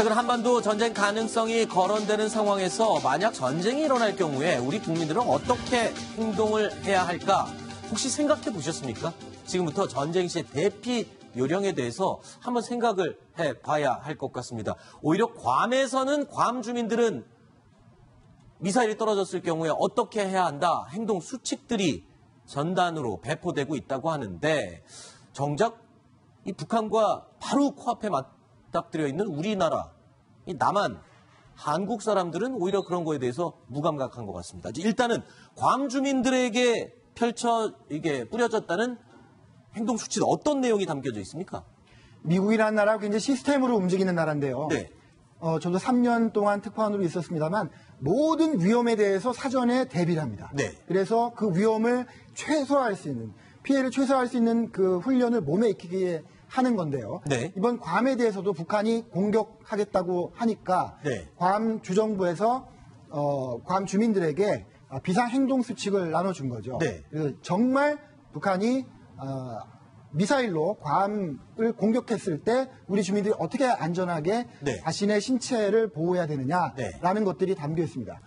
최근 한반도 전쟁 가능성이 거론되는 상황에서 만약 전쟁이 일어날 경우에 우리 국민들은 어떻게 행동을 해야 할까? 혹시 생각해 보셨습니까? 지금부터 전쟁 시 대피 요령에 대해서 한번 생각을 해봐야 할 것 같습니다. 오히려 괌에서는 괌 주민들은 미사일이 떨어졌을 경우에 어떻게 해야 한다 행동 수칙들이 전단으로 배포되고 있다고 하는데 정작 이 북한과 바로 코앞에 맞닥뜨려 있는 우리나라, 이 남한, 한국 사람들은 오히려 그런 거에 대해서 무감각한 것 같습니다. 일단은 괌 주민들에게 이게 뿌려졌다는 행동 수칙 어떤 내용이 담겨져 있습니까? 미국이라는 나라가 굉장히 시스템으로 움직이는 나라인데요. 네. 저도 3년 동안 특파원으로 있었습니다만 모든 위험에 대해서 사전에 대비를 합니다. 네. 그래서 그 위험을 최소화할 수 있는, 피해를 최소화할 수 있는 그 훈련을 몸에 익히게 하는 건데요. 네. 이번 괌에 대해서도 북한이 공격하겠다고 하니까 네. 괌 주정부에서 괌 주민들에게 비상행동 수칙을 나눠준 거죠. 네. 그래서 정말 북한이 미사일로 괌을 공격했을 때 우리 주민들이 어떻게 안전하게 네. 자신의 신체를 보호해야 되느냐라는 것들이 담겨 있습니다.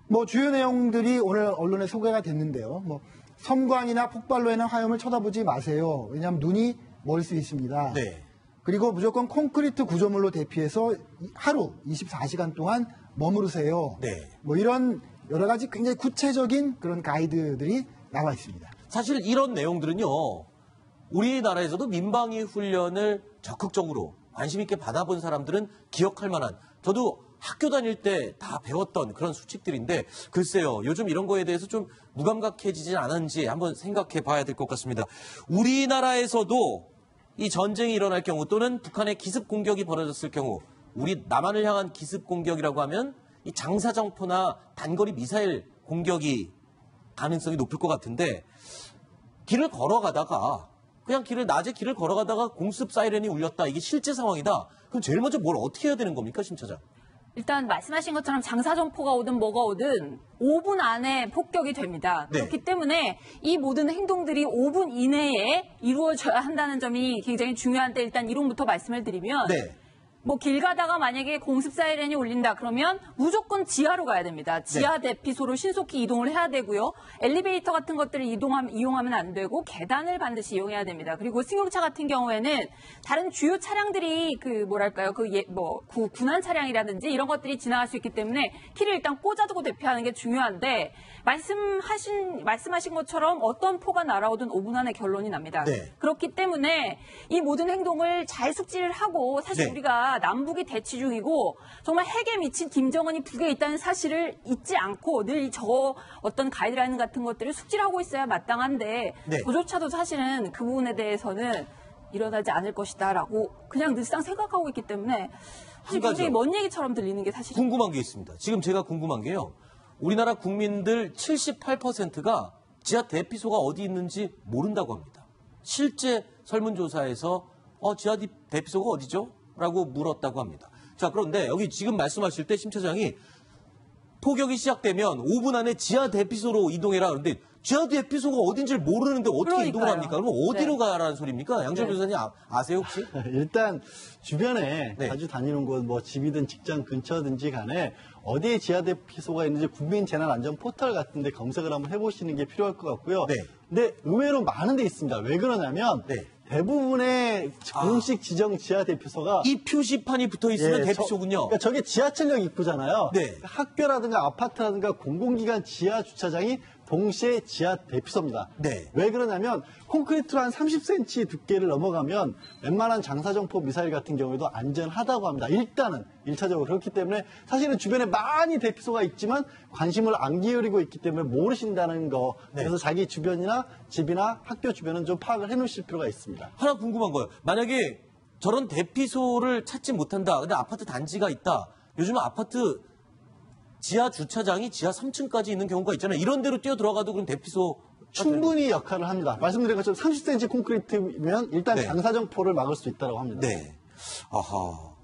뭐 주요 내용들이 오늘 언론에 소개가 됐는데요. 뭐 섬광이나 폭발로 인한 화염을 쳐다보지 마세요. 왜냐하면 눈이 멀 수 있습니다. 네. 그리고 무조건 콘크리트 구조물로 대피해서 하루 24시간 동안 머무르세요. 네. 뭐 이런 여러 가지 굉장히 구체적인 그런 가이드들이 나와 있습니다. 사실 이런 내용들은요, 우리나라에서도 민방위 훈련을 적극적으로 관심 있게 받아본 사람들은 기억할 만한, 저도 학교 다닐 때 다 배웠던 그런 수칙들인데, 글쎄요, 요즘 이런 거에 대해서 좀 무감각해지지 않았는지 한번 생각해 봐야 될 것 같습니다. 우리나라에서도 이 전쟁이 일어날 경우 또는 북한의 기습 공격이 벌어졌을 경우, 우리 남한을 향한 기습 공격이라고 하면 이 장사정포나 단거리 미사일 공격이 가능성이 높을 것 같은데, 길을 걸어가다가 그냥 낮에 길을 걸어가다가 공습 사이렌이 울렸다. 이게 실제 상황이다. 그럼 제일 먼저 뭘 어떻게 해야 되는 겁니까, 심 차장? 일단 말씀하신 것처럼 장사정포가 오든 뭐가 오든 5분 안에 폭격이 됩니다. 네. 그렇기 때문에 이 모든 행동들이 5분 이내에 이루어져야 한다는 점이 굉장히 중요한데, 일단 이론부터 말씀을 드리면 네. 뭐 길 가다가 만약에 공습 사이렌이 울린다 그러면 무조건 지하로 가야 됩니다. 지하 대피소로 신속히 이동을 해야 되고요. 엘리베이터 같은 것들을 이용하면 안 되고 계단을 반드시 이용해야 됩니다. 그리고 승용차 같은 경우에는 다른 주요 차량들이 군안 차량이라든지 이런 것들이 지나갈 수 있기 때문에 키를 일단 꽂아두고 대피하는 게 중요한데, 말씀하신 것처럼 어떤 포가 날아오든 5분 안에 결론이 납니다. 네. 그렇기 때문에 이 모든 행동을 잘 숙지를 하고, 사실 네. 우리가 남북이 대치 중이고 정말 핵에 미친 김정은이 북에 있다는 사실을 잊지 않고 늘 어떤 가이드라인 같은 것들을 숙지를 하고 있어야 마땅한데, 네. 그조차도 사실은 그 부분에 대해서는 일어나지 않을 것이다라고 그냥 늘상 생각하고 있기 때문에 사실 굉장히 먼 얘기처럼 들리는 게 사실입니다. 궁금한 게 있습니다. 지금 제가 궁금한 게요. 우리나라 국민들 78%가 지하 대피소가 어디 있는지 모른다고 합니다. 실제 설문조사에서 지하 대피소가 어디죠? 라고 물었다고 합니다. 자, 그런데 여기 지금 말씀하실 때 심 차장이 포격이 시작되면 5분 안에 지하 대피소로 이동해라. 그런데 지하 대피소가 어딘지를 모르는데 어떻게 그러니까요. 이동을 합니까? 그럼 어디로 네. 가라는 소리입니까? 양철 네. 변호사님 아세요 혹시? 일단 주변에 네. 자주 다니는 곳, 뭐 집이든 직장 근처든지 간에 어디에 지하 대피소가 있는지 국민재난안전 포털 같은 데 검색을 한번 해보시는 게 필요할 것 같고요. 네. 근데 의외로 많은 데 있습니다. 왜 그러냐면 네. 대부분의 공식 지정 지하 대피소가 이 표시판이 붙어 있으면 대피소군요. 그러니까 저게 지하철역 입구잖아요. 네. 학교라든가 아파트라든가 공공기관 지하 주차장이 동시에 지하 대피소입니다. 네. 왜 그러냐면 콘크리트로 한 30cm 두께를 넘어가면 웬만한 장사정포 미사일 같은 경우에도 안전하다고 합니다. 일단은 1차적으로. 그렇기 때문에 사실은 주변에 많이 대피소가 있지만 관심을 안 기울이고 있기 때문에 모르신다는 거. 네. 그래서 자기 주변이나 집이나 학교 주변은 좀 파악을 해놓으실 필요가 있습니다. 하나 궁금한 거예요. 만약에 저런 대피소를 찾지 못한다. 근데 아파트 단지가 있다. 요즘은 아파트 지하 주차장이 지하 3층까지 있는 경우가 있잖아요. 이런 데로 뛰어 들어가도 그럼 대피소 충분히 역할을 합니다. 말씀드린 것처럼 30cm 콘크리트면 일단 네. 장사정포를 막을 수 있다고 합니다. 네. 아하.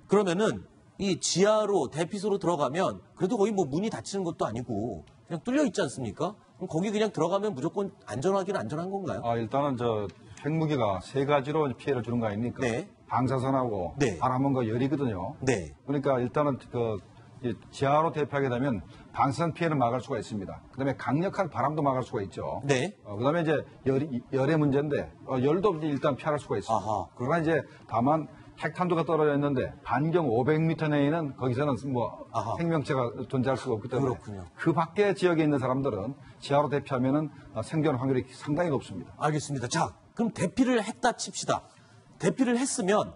그러면은 이 지하로 대피소로 들어가면 그래도 거의 뭐 문이 닫히는 것도 아니고 그냥 뚫려 있지 않습니까? 그럼 거기 그냥 들어가면 무조건 안전하긴 안전한 건가요? 일단은 핵무기가 세 가지로 피해를 주는 거 아닙니까? 네. 방사선하고 네. 바람과 열이거든요. 네. 그러니까 일단은 이 지하로 대피하게 되면 방사선 피해를 막을 수가 있습니다. 그다음에 강력한 바람도 막을 수가 있죠. 네. 그다음에 이제 열의 문제인데 열도 일단 피할 수가 있습니다. 아하. 그러나 이제 다만 핵탄두가 떨어져 있는데 반경 500m 내에는 거기서는 뭐 아하. 생명체가 존재할 수가 없기 때문에 그렇군요. 그 밖에 지역에 있는 사람들은 지하로 대피하면은 생존 확률이 상당히 높습니다. 알겠습니다. 자, 그럼 대피를 했다 칩시다. 대피를 했으면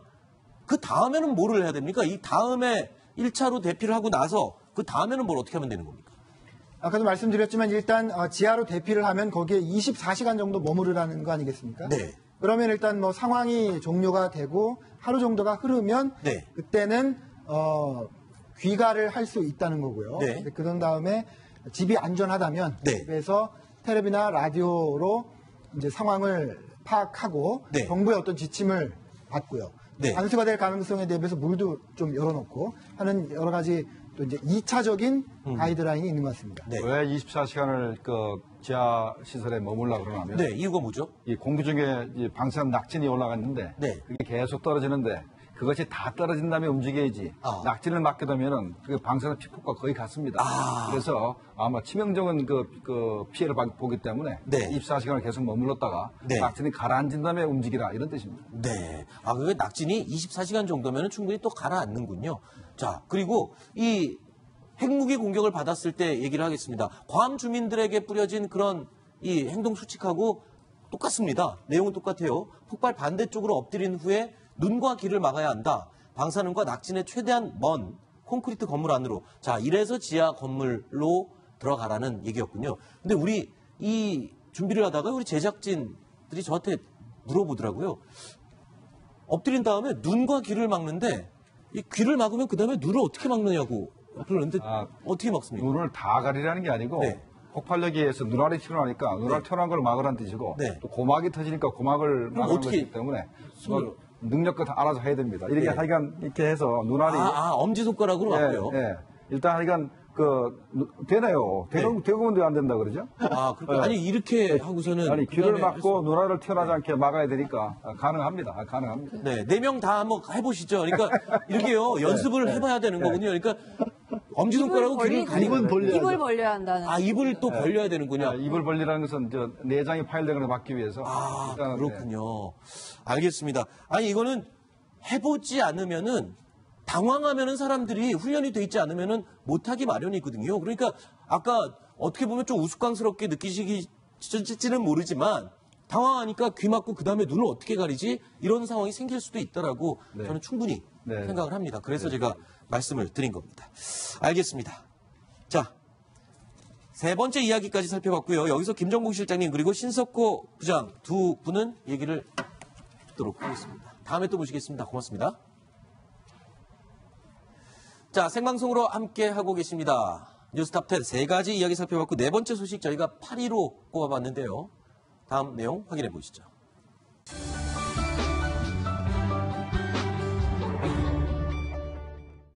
그 다음에는 뭐를 해야 됩니까? 이 다음에 1차로 대피를 하고 나서 그 다음에는 뭘 어떻게 하면 되는 겁니까? 아까도 말씀드렸지만 일단 지하로 대피를 하면 거기에 24시간 정도 머무르라는 거 아니겠습니까? 네. 그러면 일단 뭐 상황이 종료가 되고 하루 정도가 흐르면 네. 그때는 귀가를 할 수 있다는 거고요. 네. 그런 다음에 집이 안전하다면 네. 집에서 텔레비나 라디오로 이제 상황을 파악하고 네. 정부의 어떤 지침을 받고요. 네. 관수가 될 가능성에 대비해서 물도 좀 열어놓고 하는 여러 가지 또 이제 2차적인 가이드라인이 있는 것 같습니다. 네. 왜 24시간을 지하 시설에 머물라 그러냐면 네, 이유가 뭐죠? 이 공기 중에 이 방사선 낙진이 올라갔는데 네. 그게 계속 떨어지는데 그것이 다 떨어진 다음에 움직여야지 아. 낙진을 맞게 되면은 그 방사선 피폭과 거의 같습니다. 아. 그래서 아마 치명적인 그 피해를 보기 때문에 네. 24시간을 계속 머물렀다가 네. 낙진이 가라앉은 다음에 움직이라 이런 뜻입니다. 네. 아, 그게 낙진이 24시간 정도면 충분히 또 가라앉는군요. 자, 그리고 이 핵무기 공격을 받았을 때 얘기를 하겠습니다. 괌 주민들에게 뿌려진 그런 이 행동 수칙하고 똑같습니다. 내용은 똑같아요. 폭발 반대쪽으로 엎드린 후에 눈과 귀를 막아야 한다. 방사능과 낙진의 최대한 먼 콘크리트 건물 안으로. 자, 이래서 지하 건물로 들어가라는 얘기였군요. 근데 우리 이 준비를 하다가 우리 제작진들이 저한테 물어보더라고요. 엎드린 다음에 눈과 귀를 막는데 이 귀를 막으면 그 다음에 눈을 어떻게 막느냐고 그러는데 어떻게 막습니까? 눈을 다 가리라는 게 아니고 네. 폭발력에 의해서 눈알이 튀어나오니까 눈알 튀어나온 걸 막으라는 뜻이고 네. 또 고막이 터지니까 고막을 막는 어떻게 것이기 때문에 손으로? 능력껏 알아서 해야 됩니다. 이렇게 네. 하여간 이렇게 해서 눈알이 엄지손가락으로 막고요. 일단 하여간 되네요. 되고 안 된다 그러죠? 아, 아니 이렇게 하고서는 아니 귀를 그다음에 막고 눈알을 튀어나오지 않게 막아야 되니까 가능합니다. 가능합니다. 네, 4명 다 한번 해보시죠. 그러니까 이렇게요 연습을 해봐야 되는 거군요. 그러니까 엄지손가락으로 귀를 가리고 입을 벌려야 한다는. 입을 또 벌려야 되는군요. 입을 벌리라는 것은 내장이 파열되거나 막기 위해서. 일단은, 그렇군요. 알겠습니다. 아니 이거는 해보지 않으면은 당황하면은 사람들이 훈련이 돼 있지 않으면은 못하기 마련이거든요. 그러니까 아까 어떻게 보면 좀 우스꽝스럽게 느끼시기는 모르지만 당황하니까 귀 막고 그 다음에 눈을 어떻게 가리지 이런 상황이 생길 수도 있다라고 저는 충분히 생각을 합니다. 그래서 제가 말씀을 드린 겁니다. 알겠습니다. 자, 세 번째 이야기까지 살펴봤고요. 여기서 김정국 실장님 그리고 신석호 부장 두 분은 얘기를 듣도록 하겠습니다. 다음에 또 모시겠습니다. 고맙습니다. 자, 생방송으로 함께 하고 계십니다. 뉴스탑 10 세 가지 이야기 살펴봤고 네 번째 소식 저희가 8위로 꼽아봤는데요. 다음 내용 확인해 보시죠.